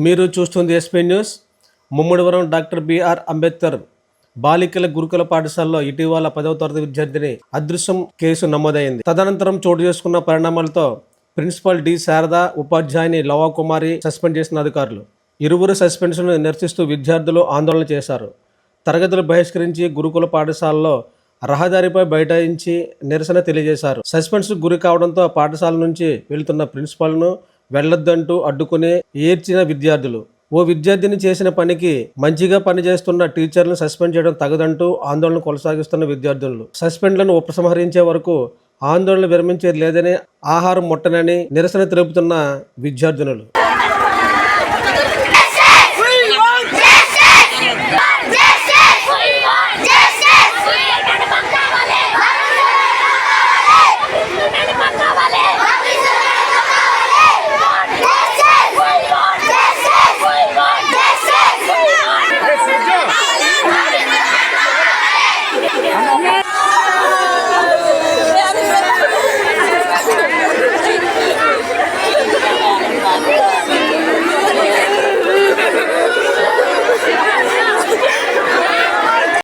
మీరు చూస్తుంది SP news. Mummidivaram doctor BR Ambedkar బాలికల గురుకుల పాఠశాలలో ఇటీవల 10వ తరగతి విద్యార్థిని అదృశ్యం కేసు నమోదైంది. తదనంతరం చోటు చేసుకున్న పరిణామాలతో ప్రిన్సిపల్ డి శారద, ఉపాధ్యాయుని లవాకుమారి సస్పెండ్ చేసిన అధికారులు. ఇరువురు సస్పెన్షన్ నిరసిస్తూ విద్యార్థులు ఆందోళన చేశారు. తరగతులు బహిష్కరించి గురుకుల పాఠశాలలో రహదారిపై బైఠాయించి నిరసన తెలియజేశారు. సస్పెన్షన్ గురి కావడంతో పాఠశాల నుంచి వెళ్తున్న ప్రిన్సిపల్ను వెళ్లొద్దంటూ అడ్డుకుని ఏడ్చిన విద్యార్థులు. ఓ విద్యార్థిని చేసిన పనికి మంచిగా పనిచేస్తున్న టీచర్లను సస్పెండ్ చేయడం తగదంటూ ఆందోళన కొనసాగిస్తున్న విద్యార్థులు సస్పెండ్లను ఉపసంహరించే వరకు ఆందోళన విరమించేది లేదని, ఆహారం ముట్టనని నిరసన తెలుపుతున్న విద్యార్థినులు.